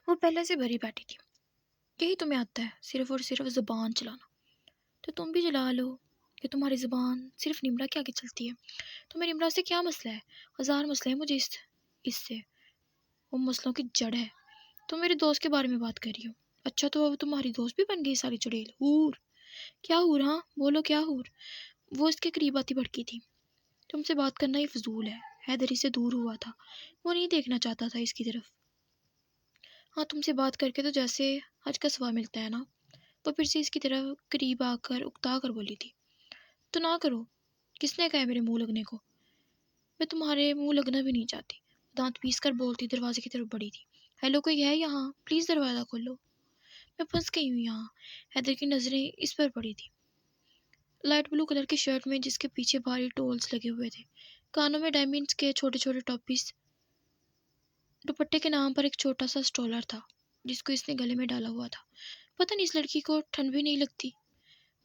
وہ پہلے سے بھری بیٹھی تھی۔ یہی تمہیں آتا ہے، صرف اور صرف زبان چلانا، تو تم بھی چلا لو کہ تمہاری زبان صرف نمرا کے آگے چلتی ہے۔ تمہیں نمرا سے کیا مسئلہ ہے؟ ہزار مسئلے ہیں مجھے اس سے، وہ مسئلوں کی جڑ ہے۔ تم میرے دوست کے بارے میں بات کر رہی ہو؟ اچھا تو اب تمہاری دوست بھی بن گئی ساری چڑیل؟ ہور کیا ہور؟ ہاں بولو کیا ہور؟ وہ اس کے قریب آتی بھڑکی تھی۔ تم سے بات کرنا ہی فضول ہے۔ حیدر سے دور ہوا تھا، وہ نہیں دیکھنا چاہتا تھا اس کی طرف۔ ہاں تم سے بات کر کے تو جیسے حج کا ثواب ملتا ہے نا۔ وہ پھر سے اس کی طرف قریب آ کر اکتا کر بولی تھی۔ تو نہ کرو، کس نے کہا ہے میرے منہ لگنے کو؟ میں تمہارے منہ لگنا بھی نہیں چاہتی، دانت پیس کر بولتی دروازے کی طرف بڑھی تھی۔ ہیلو کوئی ہے یہاں؟ پلیز دروازہ کھولو، میں پھنس گئی ہوں یہاں۔ حیدر کی نظریں اس پر پڑی تھی، لائٹ بلو کلر کی شرٹ میں جس کے پیچھے بھاری ٹولز لگے ہوئے تھے، کانوں میں ڈائمنڈز کے چھوٹے چھوٹے ٹاپیز، دوپٹے کے نام پر ایک چھوٹا سا اسٹولر تھا جس کو اس نے گلے میں ڈالا ہوا تھا۔ پتہ نہیں اس لڑکی کو ٹھنڈ بھی نہیں لگتی۔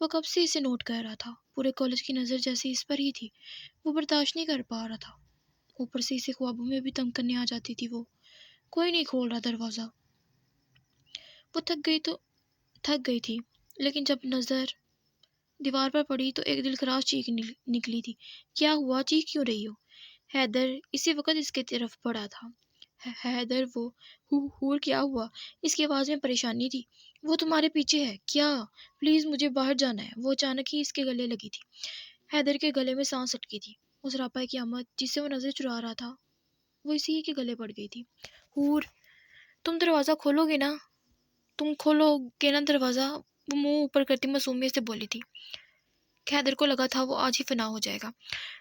وہ کب سے اسے نوٹ کر رہا تھا، پورے کالج کی نظر جیسے اس پر ہی تھی، وہ برداشت نہیں کر پا رہا تھا۔ اوپر سے اسے خوابوں میں بھی تنگ کرنے آ جاتی تھی وہ۔ کوئی نہیں کھول رہا دروازہ۔ وہ تھک گئی تھی، لیکن جب نظر دیوار پر پڑی تو ایک دل خراش چیخ نکلی تھی۔ کیا ہوا؟ چیخ کیوں رہی ہو؟ حیدر اسی وقت اس کے طرف پڑا تھا۔ حیدر وہ ہور کیا ہوا؟ اس کی آواز میں پریشانی تھی۔ وہ تمہارے پیچھے ہے کیا؟ پلیز مجھے باہر جانا ہے۔ وہ اچانک ہی اس کے گلے لگی تھی۔ حیدر کے گلے میں سانس اٹکی تھی۔ اس راپا قیامت جس سے وہ نظر چرا رہا تھا وہ اسی کے گلے پڑ گئی تھی۔ ہور تم دروازہ کھولو گے نا؟ تم کھولو گے نا دروازہ؟ وہ منہ اوپر کرتی معصومیت سے بولی تھی۔ حیدر کو لگا تھا وہ آج ہی فنا ہو جائے گا۔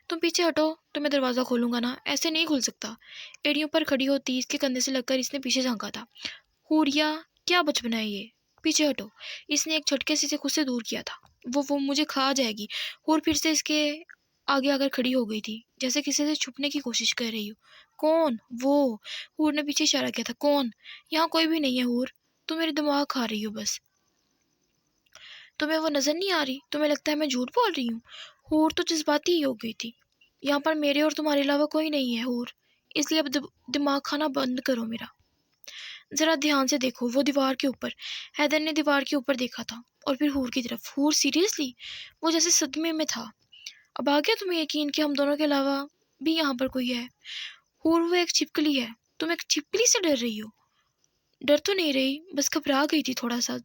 تم پیچھے ہٹو تو میں دروازہ کھولوں گا نا، ایسے نہیں کھل سکتا۔ ایڑیوں پر کھڑی ہوتی اس کے کندھے سے لگ کر اس نے پیچھے جھانکا تھا۔ ہوریا کیا بچپنا ہے یہ، پیچھے ہٹو۔ اس نے ایک جھٹکے سے اسے خود سے دور کیا تھا۔ وہ مجھے کھا جائے گی۔ ہور پھر سے اس کے آگے آ کر کھڑی ہو گئی تھی جیسے کسی سے چھپنے کی کوشش کر رہی ہو۔ کون؟ وہ ہور نے پیچھے اشارہ کیا تھا۔ کون؟ یہاں کوئی بھی نہیں ہے ہور، تم میرے دماغ کھا رہی ہو بس۔ تمہیں وہ نظر نہیں آ رہی؟ تمہیں لگتا ہے میں جھوٹ بول رہی ہوں؟ ہور تو جذباتی ہی ہو گئی تھی۔ یہاں پر میرے اور تمہارے علاوہ کوئی نہیں ہے ہور، اس لیے اب دماغ کھانا بند کرو میرا۔ ذرا دھیان سے دیکھو وہ دیوار کے اوپر۔ حیدر نے دیوار کے اوپر دیکھا تھا اور پھر ہور کی طرف۔ ہور سیریسلی؟ وہ جیسے صدمے میں تھا۔ اب آ گیا تمہیں یقین کہ ہم دونوں کے علاوہ بھی یہاں پر کوئی ہے؟ ہور وہ ایک چھپکلی ہے، تم ایک چھپکلی سے ڈر رہی ہو؟ ڈر تو نہیں رہی، بس گھبرا گئی تھی تھوڑا سا۔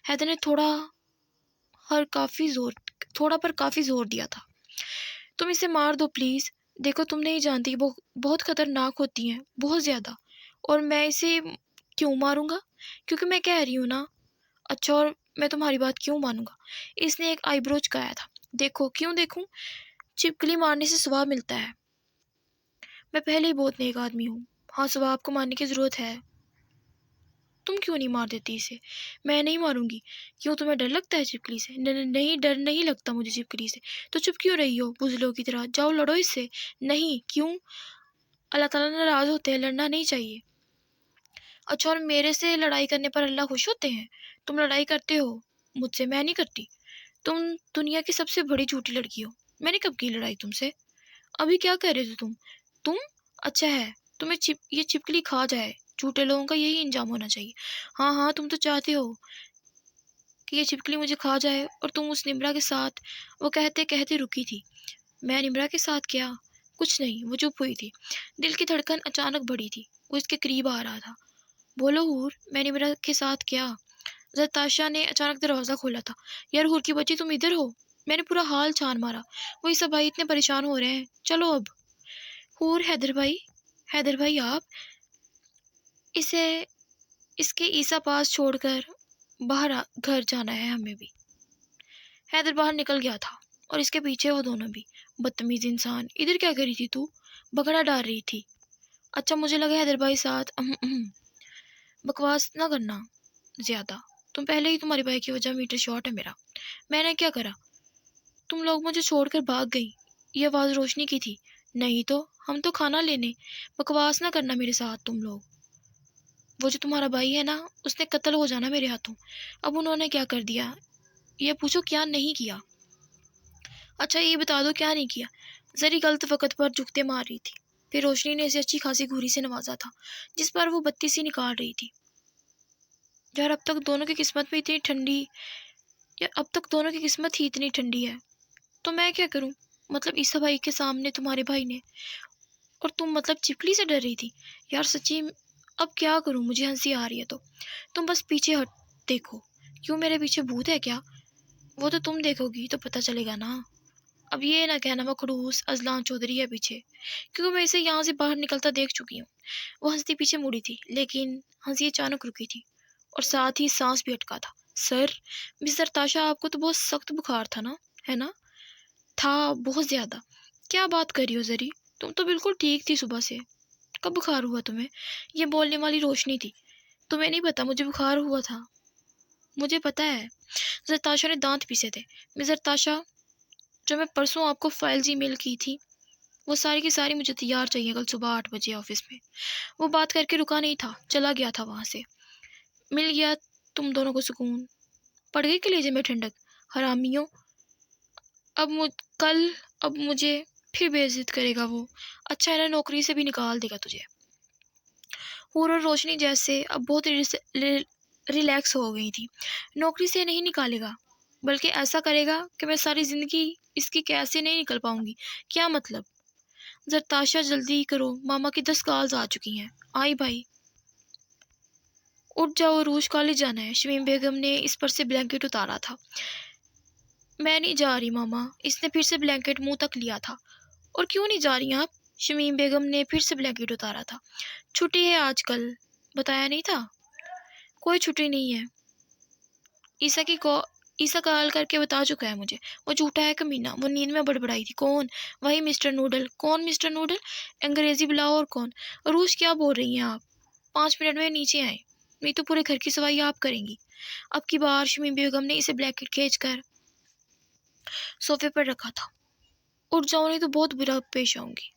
حیدر نے تھوڑا پر کافی زور دیا تھا۔ تم اسے مار دو پلیز، دیکھو تم نہیں جانتی وہ بہت خطرناک ہوتی ہیں، بہت زیادہ۔ اور میں اسے کیوں ماروں گا؟ کیونکہ میں کہہ رہی ہوں نا۔ اچھا اور میں تمہاری بات کیوں مانوں گا؟ اس نے ایک آئی برو چکایا تھا۔ دیکھو کیوں دیکھوں؟ چھپکلی مارنے سے ثواب ملتا ہے۔ میں پہلے ہی بہت نیک آدمی ہوں۔ ہاں ثواب کو ماننے کی ضرورت ہے۔ تم کیوں نہیں مار دیتی اسے؟ میں نہیں ماروں گی۔ کیوں تمہیں ڈر لگتا ہے چھپکلی سے؟ نہیں ڈر نہیں لگتا مجھے چھپکلی سے۔ تو چپ کیوں رہی ہو بزدلوں کی طرح؟ جاؤ لڑو اس سے۔ نہیں کیوں؟ اللہ تعالیٰ ناراض ہوتے ہیں، لڑنا نہیں چاہیے۔ اچھا اور میرے سے لڑائی کرنے پر اللہ خوش ہوتے ہیں؟ تم لڑائی کرتے ہو مجھ سے، میں نہیں کرتی۔ تم دنیا کی سب سے بڑی جھوٹی لڑکی ہو۔ میں نے کب کی لڑائی تم سے؟ ابھی کیا کہہ رہے تھے تم؟ اچھا ہے تمہیں یہ چھپکلی کھا جائے، جھوٹے لوگوں کا یہی انجام ہونا چاہیے۔ ہاں تم تو چاہتے ہو کہ یہ چھپکلی مجھے کھا جائے اور تم اس نمرا کے ساتھ۔ وہ کہتے کہتے رکی تھی۔ میں نمرا کے ساتھ کیا؟ کچھ نہیں، وہ چپ ہوئی تھی۔ دل کی دھڑکن اچانک بڑھی تھی، وہ اس کے قریب آ رہا تھا۔ بولو ہور، میں نمرا کے ساتھ کیا؟ زرتاشا نے اچانک دروازہ کھولا تھا۔ یار ہور کی بچی تم ادھر ہو؟ میں نے پورا حال چھان مارا، وہی سب بھائی اتنے پریشان ہو رہے ہیں، چلو اب۔ ہور حیدر بھائی آپ اسے اس کے عیسیٰ پاس چھوڑ کر باہر گھر جانا ہے ہمیں بھی۔ حیدر باہر نکل گیا تھا اور اس کے پیچھے وہ دونوں بھی۔ بدتمیز انسان، ادھر کیا کری تھی تو؟ بگڑا ڈال رہی تھی؟ اچھا مجھے لگا حیدر بھائی ساتھ۔ بکواس نہ کرنا زیادہ، تم پہلے ہی تمہارے بھائی کی وجہ میٹر شارٹ ہے میرا۔ میں نے کیا کرا؟ تم لوگ مجھے چھوڑ کر بھاگ گئی۔ یہ آواز روشنی کی تھی۔ نہیں تو ہم تو کھانا لینے۔ بکواس نہ کرنا میرے ساتھ تم لوگ۔ وہ جو تمہارا بھائی ہے نا، اس نے قتل ہو جانا میرے ہاتھوں۔ اب انہوں نے کیا کر دیا یہ پوچھو، کیا نہیں کیا؟ اچھا یہ بتا دو کیا نہیں کیا؟ زری غلط وقت پر جھکتے مار رہی تھی۔ پھر روشنی نے اسے اچھی خاصی گھوری سے نوازا تھا جس پر وہ بتی سی نکال رہی تھی. یار اب تک دونوں کی قسمت ہی اتنی ٹھنڈی ہے تو میں کیا کروں؟ مطلب عیسیٰ بھائی کے سامنے تمہارے بھائی نے، اور تم مطلب چپلی سے ڈر رہی تھی. یار سچی اب کیا کروں، مجھے ہنسی آ رہی ہے. تو تم بس پیچھے ہٹ دیکھو. کیوں میرے پیچھے بھوت ہے کیا؟ وہ تو تم دیکھو گی تو پتہ چلے گا نا. اب یہ نہ کہنا وہ خڑوس ازلان چودھری ہے پیچھے، کیونکہ میں اسے یہاں سے باہر نکلتا دیکھ چکی ہوں. وہ ہنستی پیچھے مڑی تھی لیکن ہنسی اچانک رکی تھی اور ساتھ ہی سانس بھی اٹکا تھا. سر، مسٹر تاشا، آپ کو تو بہت سخت بخار تھا نا، ہے نا؟ تھا، بہت زیادہ. کیا بات کر رہی ہو زری؟ تم تو بالکل ٹھیک تھی صبح سے. کب بخار ہوا تمہیں؟ یہ بولنے والی روشنی تھی. تمہیں نہیں پتا مجھے بخار ہوا تھا؟ مجھے پتا ہے. مستر تاشا نے دانت پیسے تھے. مستر تاشا، جو میں پرسوں آپ کو فائلز ای میل کی تھی وہ ساری کی ساری مجھے تیار چاہیے کل صبح 8 بجے آفس میں. وہ بات کر کے رکا نہیں تھا، چلا گیا تھا وہاں سے. مل گیا تم دونوں کو سکون. پڑ گئی کلیجے میں ٹھنڈک. حرامیوں، اب مجھے پھر بے عزت کرے گا وہ. اچھا ہے نا، نوکری سے بھی نکال دے گا تجھے. حور اور روشنی جیسے اب بہت ریلیکس ہو گئی تھی. نوکری سے نہیں نکالے گا، بلکہ ایسا کرے گا کہ میں ساری زندگی اس کی کیسے نہیں نکل پاؤں گی. کیا مطلب؟ زرتاشا جلدی کرو، ماما کی 10 کالز آ چکی ہیں. آئی بھائی. اٹھ جاؤ، عروج کالج جانا ہے. شمیم بیگم نے اس پر سے بلینکٹ اتارا تھا. میں نہیں جا رہی ماما. اس نے پھر سے بلینکٹ منہ تک لیا تھا. اور کیوں نہیں جا رہی آپ؟ شمیم بیگم نے پھر سے بلینکٹ اتارا تھا. چھٹی ہے آج کل، بتایا نہیں تھا؟ کوئی چھٹی نہیں ہے. عیسیٰ کال کر کے بتا چکا ہے مجھے. وہ جھوٹا ہے کمینہ. وہ نیند میں بڑبڑائی تھی. کون؟ وہی مسٹر نوڈل. کون مسٹر نوڈل؟ انگریزی بلاؤ. اور کون؟ عروج کیا بول رہی ہیں آپ؟ 5 منٹ میں نیچے آئیں، نہیں تو پورے گھر کی صفائی آپ کریں گی. اب کی بار شمیم بیگم نے اسے بلینکٹ کھینچ کر صوفے پر رکھا تھا. اٹھ جاؤ نہیں تو بہت برا پیش آؤں گی.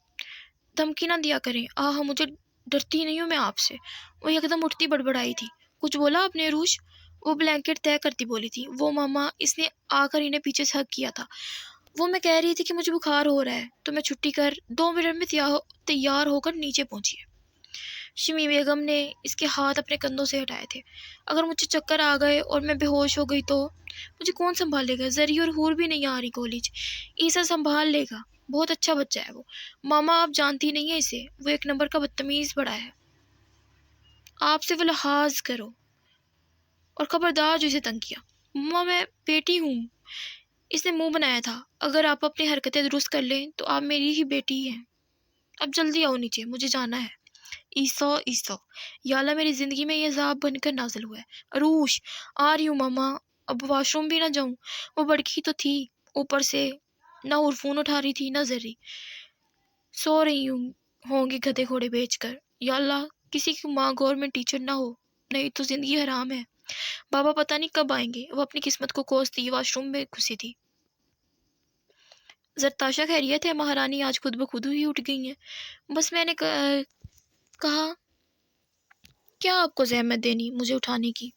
دھمکی نہ دیا کریں. مجھے ڈرتی نہیں ہوں میں آپ سے. وہ ایک دم اٹھتی بڑبڑائی تھی. کچھ بولا آپ نے عروج؟ وہ بلینکٹ طے کرتی بولی تھی. وہ ماما، اس نے آ کر انہیں پیچھے سے ہگ کیا تھا. وہ میں کہہ رہی تھی کہ مجھے بخار ہو رہا ہے تو میں چھٹی کر 2 منٹ میں تیار ہو کر نیچے پہنچی ہے. شمی بیگم نے اس کے ہاتھ اپنے کندھوں سے ہٹائے تھے. اگر مجھے چکر آ گئے اور میں بے ہوش ہو گئی تو مجھے کون سنبھالے گا؟ زری اور حور بھی نہیں آ رہی کالج. عیسیٰ سنبھال لے گا، بہت اچھا بچہ ہے وہ. ماما آپ جانتی نہیں ہیں اسے، وہ ایک نمبر کا بدتمیز بڑا ہے. آپ سے وہ لحاظ کرو اور خبردار جو اسے تنگ کیا. ماما میں بیٹی ہوں. اس نے منہ بنایا تھا. اگر آپ اپنی حرکتیں درست کر لیں تو آپ میری ہی بیٹی ہیں. اب جلدی آؤ نیچے، مجھے جانا ہے. عیسیٰ، یا اللہ میری زندگی میں یہ عذاب بن کر نازل ہوا ہے. عروش، آ رہی ہوں ماما. اب واش روم بھی نہ جاؤں؟ وہ بڑکی تو تھی، اوپر سے نہ عرفون اٹھا رہی تھی نہ زری. سو رہی ہوں گی گدھے گھوڑے بیچ کر. یا اللہ کسی کی ماں گورنمنٹ ٹیچر نہ ہو، نہیں تو زندگی حرام ہے. بابا پتہ نہیں کب آئیں گے. وہ اپنی قسمت کو کوستی واش روم میں گھسی تھی. زرتاشا خیریت ہے؟ مہارانی آج خود بخود ہی اٹھ گئی ہیں. بس میں نے کہا کیا آپ کو زحمت دینی مجھے اٹھانے کی.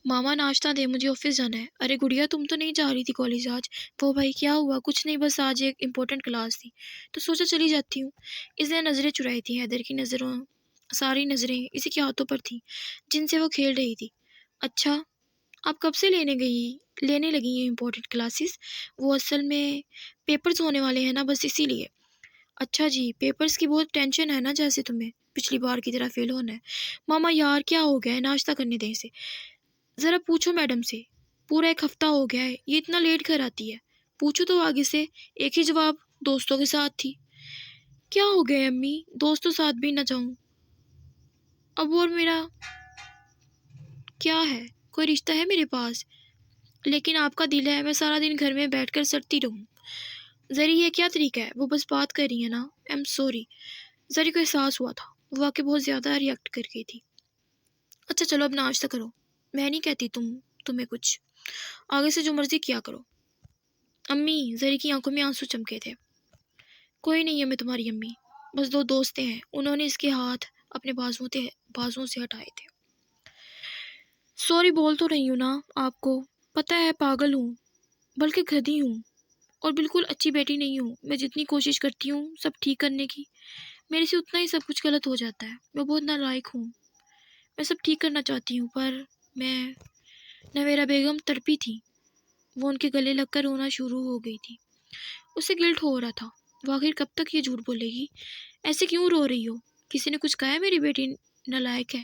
ماما ناشتہ دے، مجھے آفس جانا ہے. ارے گڑیا تم تو نہیں جا رہی تھی کالج آج؟ وہ بھائی کیا ہوا؟ کچھ نہیں، بس آج ایک امپورٹنٹ کلاس تھی تو سوچا چلی جاتی ہوں. اس نے نظریں چرائی تھی. حیدر کی ساری نظریں اسی کے ہاتھوں پر تھیں جن سے وہ کھیل رہی تھی. اچھا، آپ کب سے لینے لگی ہیں امپورٹنٹ کلاسز؟ وہ اصل میں پیپرز ہونے والے ہیں نا، بس اسی لیے. اچھا جی، پیپرز کی بہت ٹینشن ہے نا، جیسے تمہیں پچھلی بار کی طرح فیل ہونا ہے. ماما یار کیا ہو گیا ہے؟ ناشتہ کرنے دیں اسے. ذرا پوچھو میڈم سے. پورا 1 ہفتہ ہو گیا ہے یہ اتنا لیٹ گھر آتی ہے. پوچھو تو آگے سے. ایک ہی جواب، دوستوں کے ساتھ تھی. کیا ہو گیا امی؟ دوستوں ساتھ بھی نہ جاؤں؟ اب اور میرا کیا ہے؟ کوئی رشتہ ہے میرے پاس؟ لیکن آپ کا دل ہے میں سارا دن گھر میں بیٹھ کر سڑتی رہوں. زری یہ کیا طریقہ ہے؟ وہ بس بات کر رہی ہے نا. M sorry. زری کو احساس ہوا تھا وہ واقعی بہت زیادہ ریئیکٹ کر گئی تھی. اچھا چلو اب ناشتہ کرو. میں نہیں کہتی تمہیں کچھ، آگے سے جو مرضی کیا کرو. امی، زری کی آنکھوں میں آنسو چمکے تھے. کوئی نہیں ہے میں تمہاری امی، بس 2 دوستیں ہیں. انہوں نے اس کے ہاتھ اپنے بازوؤں سے ہٹائے تھے. سوری بول تو رہی ہوں نا آپ کو، پتہ ہے پاگل ہوں، بلکہ گدھی ہوں. اور بالکل اچھی بیٹی نہیں ہوں. میں جتنی کوشش کرتی ہوں سب ٹھیک کرنے کی، میرے سے اتنا ہی سب کچھ غلط ہو جاتا ہے. میں بہت نالائق ہوں. میں سب ٹھیک کرنا چاہتی ہوں، پر میں نویرہ بیگم تڑپی تھی. وہ ان کے گلے لگ کر رونا شروع ہو گئی تھی. اسے گلٹ ہو رہا تھا. وہ آخر کب تک یہ جھوٹ بولے گی؟ ایسے کیوں رو رہی ہو؟ کسی نے کچھ کہا ہے میری بیٹی نالائق ہے؟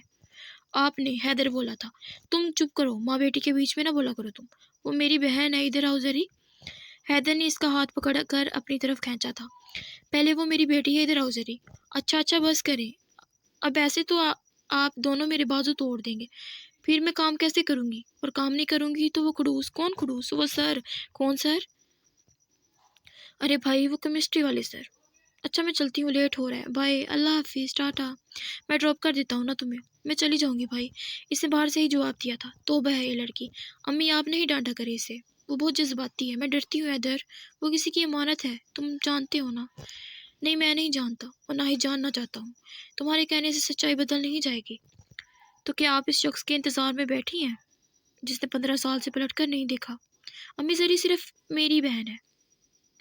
آپ نے، حیدر بولا تھا. تم چپ کرو، ماں بیٹی کے بیچ میں نہ بولا کرو تم. وہ میری بہن ہے، ادھر آؤ ذری. حیدر نے اس کا ہاتھ پکڑ کر اپنی طرف کھینچا تھا. پہلے وہ میری بیٹی ہے، ادھر آؤ ذری. اچھا بس کریں. اب ایسے تو آپ دونوں میرے بازو توڑ دیں گے. پھر میں کام کیسے کروں گی؟ اور کام نہیں کروں گی تو وہ خڑوس کون؟ خڑوس وہ سر. کون سر؟ ارے بھائی وہ کیمسٹری والے سر. اچھا میں چلتی ہوں، لیٹ ہو رہا ہے. بائے، اللہ حافظ، ٹاٹا. میں ڈراپ کر دیتا ہوں نا تمہیں. میں چلی جاؤں گی بھائی. اس نے باہر سے ہی جواب دیا تھا. توبہ ہے یہ لڑکی. امی آپ نہیں ڈانٹا کرے اسے، وہ بہت جذباتی ہے. میں ڈرتی ہوں ادھر، وہ کسی کی امانت ہے، تم جانتے ہو نا. نہیں میں نہیں جانتا اور نہ ہی جاننا چاہتا ہوں. تمہارے کہنے سے سچائی بدل نہیں جائے گی. تو کیا آپ اس شخص کے انتظار میں بیٹھی ہیں جس نے 15 سال سے پلٹ کر نہیں دیکھا؟ امی ذری صرف میری بہن ہے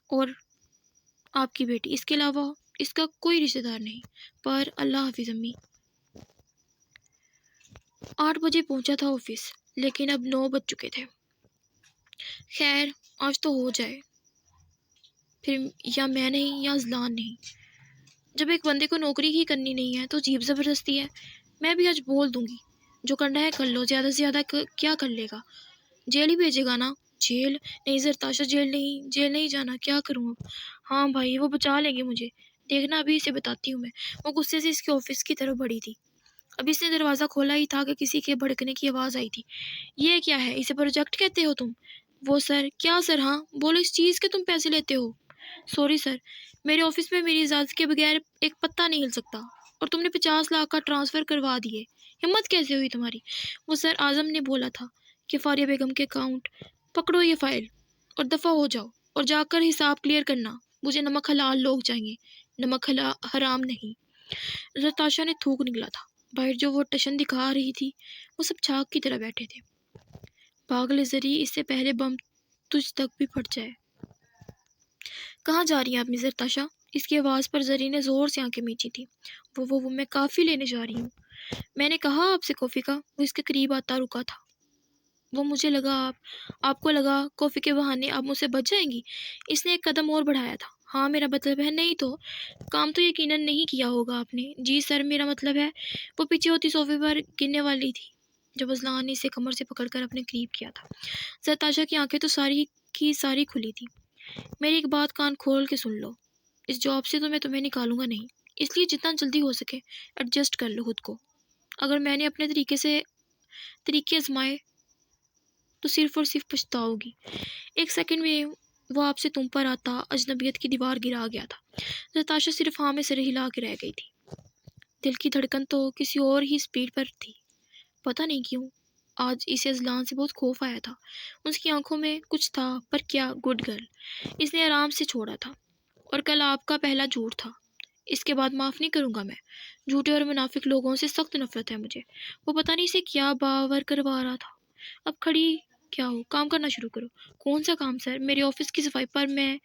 اور آپ کی بیٹی، اس کے علاوہ اس کا کوئی رشتہ دار نہیں. پر اللہ حافظ امی. 8 بجے پہنچا تھا آفس، لیکن اب 9 بج چکے تھے. خیر آج تو ہو جائے. پھر یا میں نہیں یا اذلان نہیں. جب ایک بندے کو نوکری ہی کرنی نہیں ہے تو عجیب زبردستی ہے. میں بھی آج بول دوں گی، جو کرنا ہے کر لو. زیادہ سے زیادہ کیا کر لے گا؟ جیل ہی بھیجے گا نا. جیل نہیں زرتاشا، جیل نہیں جانا. کیا کروں اب؟ ہاں بھائی وہ بچا لیں گے مجھے. دیکھنا ابھی اسے بتاتی ہوں میں. وہ غصے سے اس کے آفس کی طرف بڑھی تھی. ابھی اس نے دروازہ کھولا ہی تھا کہ کسی کے بھڑکنے کی آواز آئی تھی. یہ کیا ہے؟ اسے پروجیکٹ کہتے ہو تم؟ وہ سر. کیا سر؟ ہاں بولو اس چیز کے تم پیسے لیتے ہو. سوری سر، میرے آفس میں میری اجازت کے بغیر ایک پتا نہیں ہل سکتا، اور تم نے 50 لاکھ کا ٹرانسفر کروا دیے. ہمت کیسے ہوئی تمہاری؟ وہ سر اعظم نے بولا تھا کہ فاریہ بیگم کے اکاؤنٹ. پکڑو یہ فائل اور دفع ہو جاؤ، اور جا کر حساب کلیئر کرنا. مجھے نمک حلال لوگ چاہیے، نمک حرام نہیں. زرتاشا نے تھوک نکلا تھا. باہر جو وہ ٹشن دکھا رہی تھی وہ سب چھاگ کی طرح بیٹھے تھے. پاگل زری، اس سے پہلے بم تجھ تک بھی پھٹ جائے. کہاں جا رہی ہیں آپ زرتاشا؟ اس کی آواز پر زری نے زور سے آنکھیں میچی تھی. وہ میں کافی لینے جا رہی ہوں. میں نے کہا آپ سے کافی کا. وہ اس کے قریب آتا رکا تھا. وہ مجھے لگا آپ کو لگا کافی کے بہانے آپ مجھ سے بچ جائیں گی. اس نے ایک قدم اور بڑھایا تھا. ہاں میرا مطلب ہے نہیں تو کام تو یقیناً نہیں کیا ہوگا آپ نے. جی سر میرا مطلب ہے. وہ پیچھے ہوتی صوفے پر گرنے والی تھی جب اذلان نے اسے کمر سے پکڑ کر اپنے قریب کیا تھا. زرتاشا کی آنکھیں تو ساری کی ساری کھلی تھی. میری ایک بات کان کھول کے سن لو. اس جاب سے تو میں تمہیں نکالوں گا نہیں، اس لیے جتنا جلدی ہو سکے ایڈجسٹ کر لو خود کو. اگر میں نے اپنے طریقے آزمائے تو صرف اور صرف پچھتاؤ گی. ایک سیکنڈ میں وہ آپ سے تم پر آتا اجنبیت کی دیوار گرا گیا تھا. نتاشا صرف ہاں میں سر ہلا کے رہ گئی تھی. دل کی دھڑکن تو کسی اور ہی سپیڈ پر تھی. پتہ نہیں کیوں آج اسے اذلان سے بہت خوف آیا تھا. اس کی آنکھوں میں کچھ تھا، پر کیا؟ Good girl. اس نے آرام سے چھوڑا تھا. اور کل آپ کا پہلا جھوٹ تھا. اس کے بعد معاف نہیں کروں گا میں. جھوٹے اور منافق لوگوں سے سخت نفرت ہے مجھے. وہ پتہ نہیں اسے کیا باور کروا رہا تھا. اب کھڑی کیا ہو؟ کام کرنا شروع کرو. کون سا کام سر؟ میرے آفس کی صفائی پر میں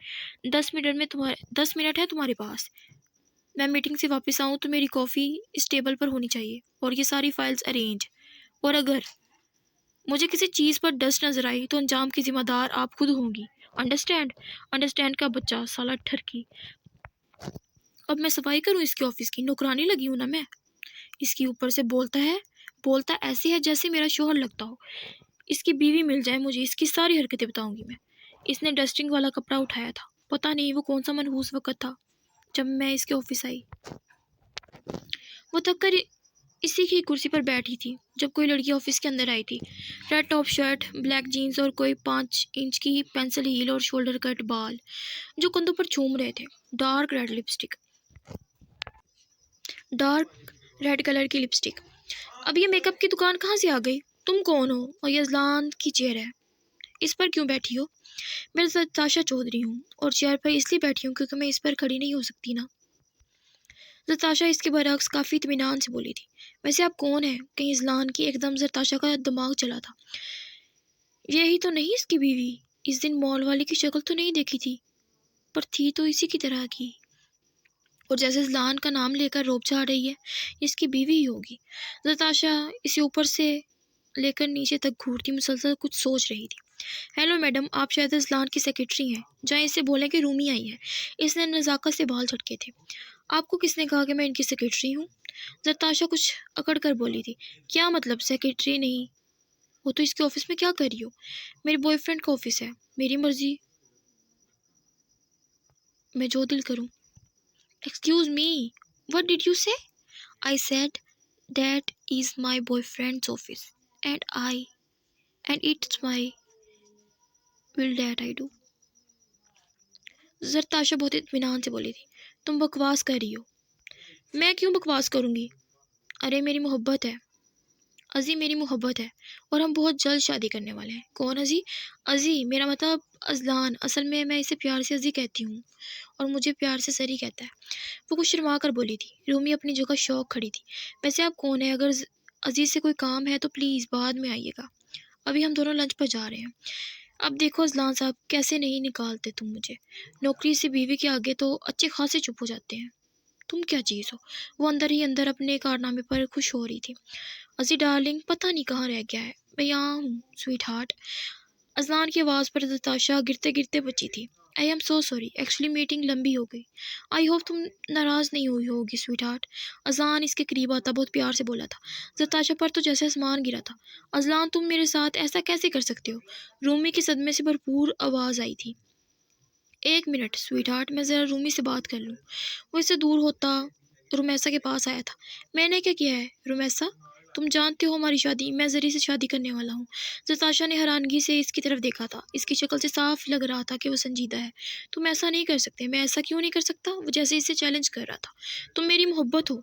10 منٹ ہے تمہارے پاس. میں میٹنگ سے واپس آؤں تو میری کافی اس ٹیبل پر ہونی چاہیے اور یہ ساری فائلز ارینج. اور اگر مجھے کسی چیز پر ڈسٹ نظر آئی تو انجام کی ذمہ دار آپ خود ہوں گی. انڈرسٹینڈ کا بچہ سالہ ٹھرکی. اب میں صفائی کروں اس کے آفس کی؟ نوکرانی لگی ہوں نا میں. اس کی اوپر سے بولتا ایسے ہے جیسے میرا شوہر لگتا ہو. اس کی بیوی مل جائے مجھے، اس کی ساری حرکتیں بتاؤں گی میں. اس نے ڈسٹنگ والا کپڑا اٹھایا تھا. پتہ نہیں وہ کون سا منحوس وقت تھا جب میں اس کے آفس آئی. وہ تھک کر اسی کی کرسی پر بیٹھی تھی جب کوئی لڑکی آفس کے اندر آئی تھی. Red top shirt, black jeans اور کوئی 5 انچ کی پینسل ہیل اور شولڈر کٹ بال جو کندھوں پر چھوم رہے تھے. ڈارک ریڈ کلر کی لپسٹک. اب یہ میک اپ کی دکان کہاں سے آ گئی؟ تم کون ہو؟ اور یہ اذلان کی چیئر ہے، اس پر کیوں بیٹھی ہو؟ میں زرتاشا چودھری ہوں اور چیئر پر اس لیے بیٹھی ہوں کیونکہ میں اس پر کھڑی نہیں ہو سکتی نا. زرتاشا اس کے برعکس کافی اطمینان سے بولی تھی. ویسے آپ کون ہیں؟ کہیں اذلان کی ایک دم زرتاشا کا دماغ چلا تھا. یہی تو نہیں اس کی بیوی؟ اس دن مال والی کی شکل تو نہیں دیکھی تھی، پر تھی تو اسی کی طرح کی، اور جیسے زلان کا نام لے کر روب چاہ رہی ہے، اس کی بیوی ہی ہوگی۔ نتاشا اسے اوپر سے لے کر نیچے تک گھورتی مسلسل کچھ سوچ رہی تھی۔ ہیلو میڈم، آپ شاید ازلان کی سیکرٹری ہیں، جائیں اسے بولیں کہ رومی آئی ہے۔ اس نے نزاکت سے بال جھٹکے تھے۔ آپ کو کس نے کہا کہ میں ان کی سیکرٹری ہوں؟ زرتاشا کچھ اکڑ کر بولی تھی۔ کیا مطلب سیکرٹری نہیں وہ تو اس کے آفس میں کیا کر رہی ہو؟ میرے بوائے فرینڈ کا آفس ہے، میری مرضی، میں جو دل کروں۔ Excuse me, what did you say? I said that is my boyfriend's office and it's my will that I do. Zartasha بہت اطمینان سے بولی تھی۔ تم بکواس کر رہی ہو۔ میں کیوں بکواس کروں گی؟ ارے میری محبت ہے ازی، میری محبت ہے، اور ہم بہت جلد شادی کرنے والے ہیں۔ کون ازی؟ ازی میرا مطلب ازلان، اصل میں اسے پیار سے ازی کہتی ہوں اور مجھے پیار سے سری کہتا ہے۔ وہ کچھ شرما کر بولی تھی۔ رومی اپنی جگہ شوق کھڑی تھی۔ ویسے آپ کون ہیں؟ اگر عزیز سے کوئی کام ہے تو پلیز بعد میں آئیے گا، ابھی ہم دونوں لنچ پر جا رہے ہیں۔ اب دیکھو ازلان صاحب، کیسے نہیں نکالتے تم مجھے، نوکری سے بیوی کے آگے تو اچھے خاصے چپ ہو جاتے ہیں۔ تم کیا چیز ہو؟ وہ اندر ہی اندر اپنے کارنامے پر خوش ہو رہی تھی۔ ازی ڈارلنگ، پتہ نہیں کہاں رہ گیا ہے، میں یہاں ہوں سویٹ ہارٹ۔ ازلان کی آواز پر نتاشا گرتے گرتے بچی تھی۔ I am so sorry, actually meeting لمبی ہو گئی۔ آئی ہوپ تم ناراض نہیں ہوئی ہوگی سویٹ ہارٹ۔ ازلان اس کے قریب آتا بہت پیار سے بولا تھا۔ نتاشا پر تو جیسے آسمان گرا تھا۔ ازلان، تم میرے ساتھ ایسا کیسے کر سکتے ہو؟ رومی کی صدمے سے بھرپور آواز آئی تھی۔ ایک منٹ سویٹ ہارٹ، میں ذرا رومی سے بات کر لوں۔ وہ اس سے دور ہوتا رومیسا کے پاس آیا تھا۔ میں نے کیا کیا ہے رومیسا؟ تم جانتے ہو ہماری شادی، میں زری سے شادی کرنے والا ہوں۔ نتاشا نے حیرانگی سے اس کی طرف دیکھا تھا۔ اس کی شکل سے صاف لگ رہا تھا کہ وہ سنجیدہ ہے۔ تم ایسا نہیں کر سکتے۔ میں ایسا کیوں نہیں کر سکتا؟ وہ جیسے اسے چیلنج کر رہا تھا۔ تم میری محبت ہو،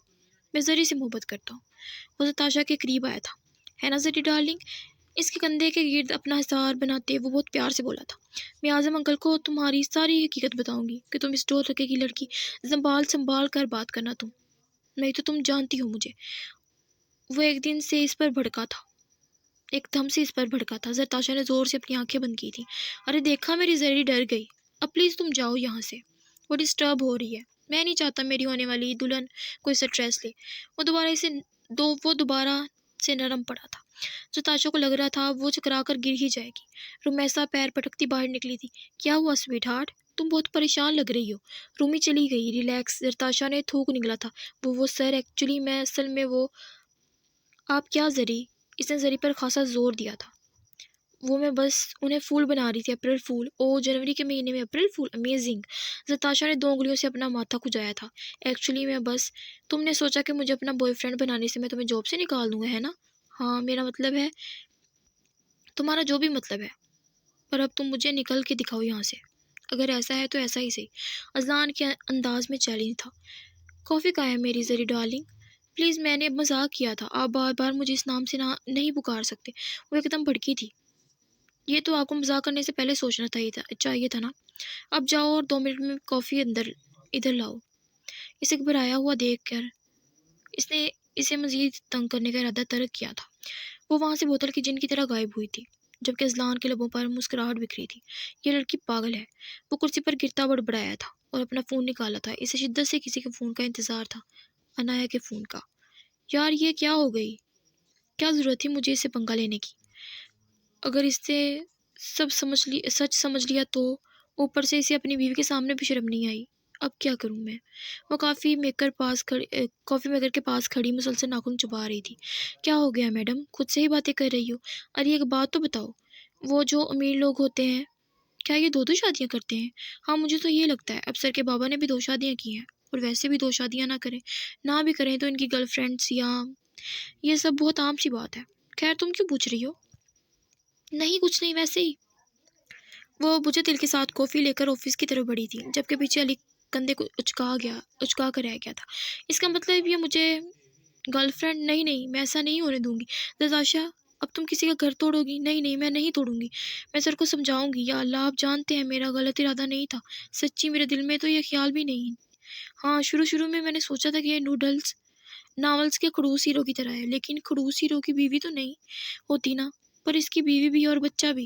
میں زری سے محبت کرتا ہوں۔ وہ نتاشا کے قریب آیا تھا۔ ہے نا زری ڈارلنگ؟ اس کے کندھے کے گرد اپنا حصار بناتے وہ بہت پیار سے بولا تھا۔ میں اعظم انکل کو تمہاری ساری حقیقت بتاؤں گی کہ تم اس ڈور رکھے کی لڑکی، سنبھال کر بات کرنا تم، نہیں تو تم جانتی ہو مجھے۔ وہ ایک دم سے اس پر بھڑکا تھا۔ زرتاشا نے زور سے اپنی آنکھیں بند کی تھی۔ ارے دیکھا، میری زری ڈر گئی۔ اب پلیز تم جاؤ یہاں سے، وہ ڈسٹرب ہو رہی ہے۔ میں نہیں چاہتا میری ہونے والی دلہن کوئی سٹریس لے۔ وہ دوبارہ سے نرم پڑا تھا۔ زرتاشا کو لگ رہا تھا وہ چکرا کر گر ہی جائے گی۔ رومیسا پیر پٹکتی باہر نکلی تھی۔ کیا ہوا سویٹ ہارٹ؟ تم بہت پریشان لگ رہی ہو۔ رومی چلی گئی، ریلیکس۔ زرتاشا نے تھوک نکلا تھا۔ وہ سر، ایکچولی میں اصل میں وہ آپ کیا زری؟ اس نے زری پر خاصا زور دیا تھا۔ وہ میں بس انہیں پھول بنا رہی تھی، اپریل پھول۔ او، جنوری کے مہینے میں اپریل پھول، امیزنگ۔ زرتاشا نے 2 انگلیوں سے اپنا ماتھا کھجایا تھا۔ ایکچولی میں بس، تم نے سوچا کہ مجھے اپنا بوائے فرینڈ بنانے سے میں تمہیں جاب سے نکال دوں گا، ہے نا؟ ہاں، میرا مطلب ہے، تمہارا جو بھی مطلب ہے، پر اب تم مجھے نکل کے دکھاؤ یہاں سے۔ اگر ایسا ہے تو ایسا ہی صحیح۔ ازلان کے انداز میں چیلنج تھا۔ کافی کا ہے میری زری ڈارلنگ، پلیز، میں نے مذاق کیا تھا، آپ بار بار مجھے اس نام سے نہیں پکار سکتے۔ وہ ایک دم بھڑکی تھی۔ یہ تو آپ کو مذاق کرنے سے پہلے سوچنا چاہیے تھا نا۔ اب جاؤ اور 2 منٹ میں کافی ادھر لاؤ۔ اسے گھبرایا ہوا دیکھ کر اس نے اسے مزید تنگ کرنے کا ارادہ ترک کیا تھا۔ وہ وہاں سے بوتل کی جن کی طرح غائب ہوئی تھی، جبکہ ازلان کے لبوں پر مسکراہٹ بکھری تھی۔ یہ لڑکی پاگل ہے۔ وہ کرسی پر گرتا بڑبڑایا تھا اور اپنا فون نکالا تھا۔ اسے شدت سے کسی کے فون کا انتظار تھا، انایا کے فون کا۔ یار یہ کیا ہو گئی؟ کیا ضرورت تھی مجھے اسے پنگا لینے کی؟ اگر اس نے سچ سمجھ لیا تو اوپر سے اسے اپنی بیوی کے سامنے بھی شرم نہیں آئی۔ اب کیا کروں میں؟ وہ کافی میکر کے پاس کھڑی مسلسل ناخن چبا رہی تھی۔ کیا ہو گیا میڈم؟ خود سے ہی باتیں کر رہی ہو؟ ارے ایک بات تو بتاؤ، وہ جو امیر لوگ ہوتے ہیں، کیا یہ 2 شادیاں کرتے ہیں؟ ہاں، مجھے تو یہ لگتا ہے۔ افسر کے بابا نے بھی 2 شادیاں کی ہیں، اور ویسے بھی 2 شادیاں نہ بھی کریں تو ان کی گرل فرینڈس یا یہ سب بہت عام سی بات ہے۔ خیر، تم کیوں پوچھ رہی ہو؟ نہیں، کچھ نہیں، ویسے ہی۔ وہ بجھے دل کے ساتھ کافی لے کر آفس کی طرف بڑھی تھی، جبکہ پیچھے علی کندھے کو اچکا کر رہ گیا تھا۔ اس کا مطلب یہ مجھے گرل فرینڈ؟ نہیں، میں ایسا نہیں ہونے دوں گی۔ نتاشا، اب تم کسی کا گھر توڑو گی؟ نہیں، میں نہیں توڑوں گی۔ میں سر کو سمجھاؤں گی۔ یا اللہ، آپ جانتے ہیں میرا غلط ارادہ نہیں تھا، سچی میرے دل میں تو یہ خیال بھی نہیں۔ ہاں، شروع میں نے سوچا تھا کہ یہ ناولز کے خڑوس ہیرو کی طرح ہے، لیکن خڑوس ہیرو کی بیوی تو نہیں ہوتی نا، پر اس کی بیوی بھی اور بچہ بھی۔